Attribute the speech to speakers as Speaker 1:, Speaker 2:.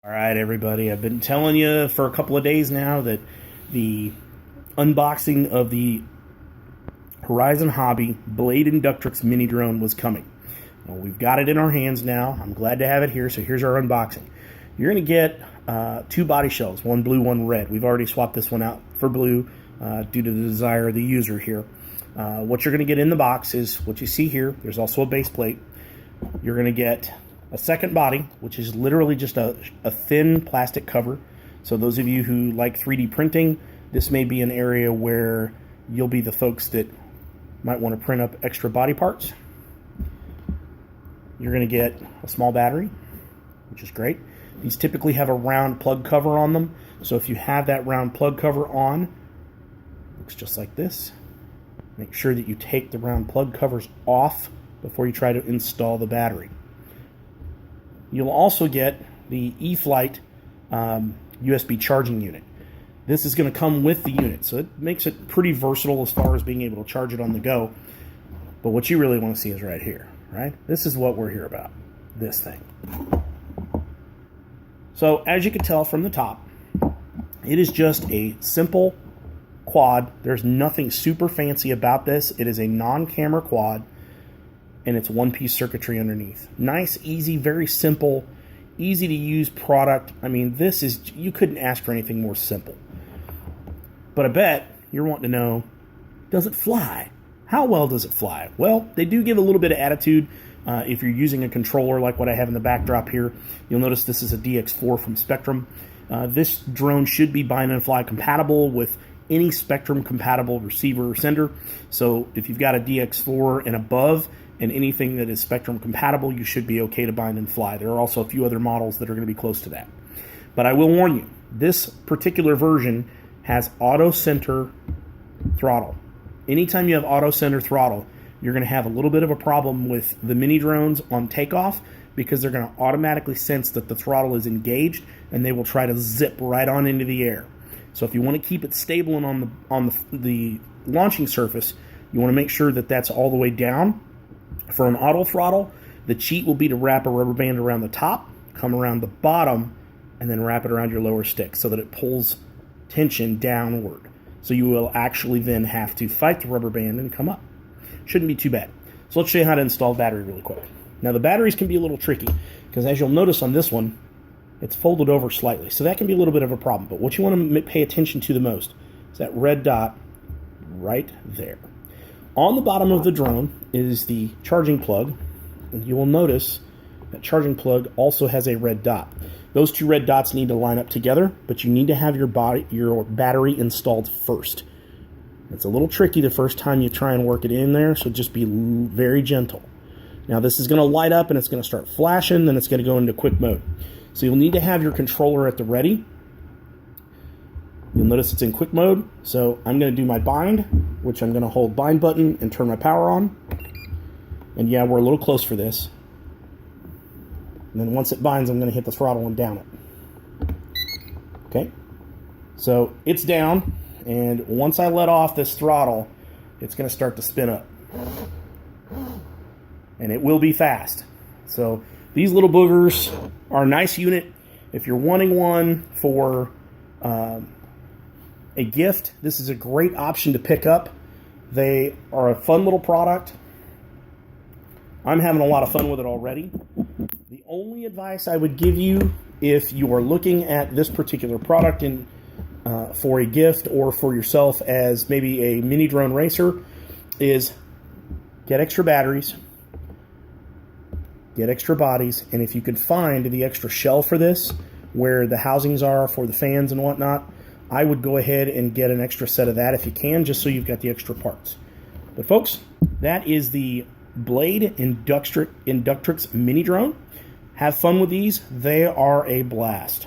Speaker 1: All right, everybody. I've been telling you for a couple of days now that the unboxing of the Horizon Hobby Blade Inductrix mini drone was coming. Well, we've got it in our hands now. I'm glad to have it here, so here's our unboxing. You're going to get two body shells, one blue, one red. We've already swapped this one out for blue due to the desire of the user here. What you're going to get in the box is what you see here. There's also a base plate. You're going to get a second body, which is literally just a thin plastic cover. So those of you who like 3D printing, this may be an area where you'll be the folks that might want to print up extra body parts. You're going to get a small battery, which is great. These typically have a round plug cover on them. So if you have that round plug cover on, it looks just like this. Make sure that you take the round plug covers off before you try to install the battery. You'll also get the eFlight USB charging unit. This is going to come with the unit, so it makes it pretty versatile as far as being able to charge it on the go. But what you really want to see is right here, right? This is what we're here about, this thing. So as you can tell from the top, it is just a simple quad. There's nothing super fancy about this. It is a non-camera quad, and it's one-piece circuitry underneath. Nice, easy, very simple, easy to use product. I mean, this is, you couldn't ask for anything more simple. But I bet you're wanting to know, does it fly? How well does it fly? Well, they do give a little bit of attitude. If you're using a controller like what I have in the backdrop here, you'll notice this is a DX4 from Spektrum. This drone should be bind and fly compatible with any Spektrum compatible receiver or sender. So if you've got a DX4 and above, and anything that is Spektrum compatible, you should be okay to bind and fly. There are also a few other models that are going to be close to that. But I will warn you, this particular version has auto center throttle. Anytime you have auto center throttle, you're going to have a little bit of a problem with the mini drones on takeoff, because they're going to automatically sense that the throttle is engaged, and they will try to zip right on into the air. So if you want to keep it stable and on the launching surface, you want to make sure that that's all the way down. For an auto throttle, the cheat will be to wrap a rubber band around the top, come around the bottom, and then wrap it around your lower stick so that it pulls tension downward. So you will actually then have to fight the rubber band and come up. Shouldn't be too bad. So let's show you how to install the battery really quick. Now the batteries can be a little tricky, because as you'll notice on this one, it's folded over slightly. So that can be a little bit of a problem. But what you want to pay attention to the most is that red dot right there. On the bottom of the drone is the charging plug, and you will notice that charging plug also has a red dot. Those two red dots need to line up together, but you need to have your battery installed first. It's a little tricky the first time you try and work it in there, so just be very gentle. Now this is going to light up and it's going to start flashing, then it's going to go into quick mode. So you'll need to have your controller at the ready. You'll notice it's in quick mode, so I'm going to do my bind, which I'm going to hold bind button and turn my power on. And yeah, we're a little close for this. And then once it binds, I'm going to hit the throttle and down it. Okay, so it's down, and once I let off this throttle, it's going to start to spin up. And it will be fast. So these little boogers are a nice unit. If you're wanting one for a gift, this is a great option to pick up. They are a fun little product. I'm having a lot of fun with it already. The only advice I would give you if you are looking at this particular product for a gift or for yourself as maybe a mini drone racer is get extra batteries, get extra bodies, and if you could find the extra shell for this, where the housings are for the fans and whatnot, I would go ahead and get an extra set of that if you can, just so you've got the extra parts. But folks, that is the Blade Inductrix mini drone. Have fun with these. They are a blast.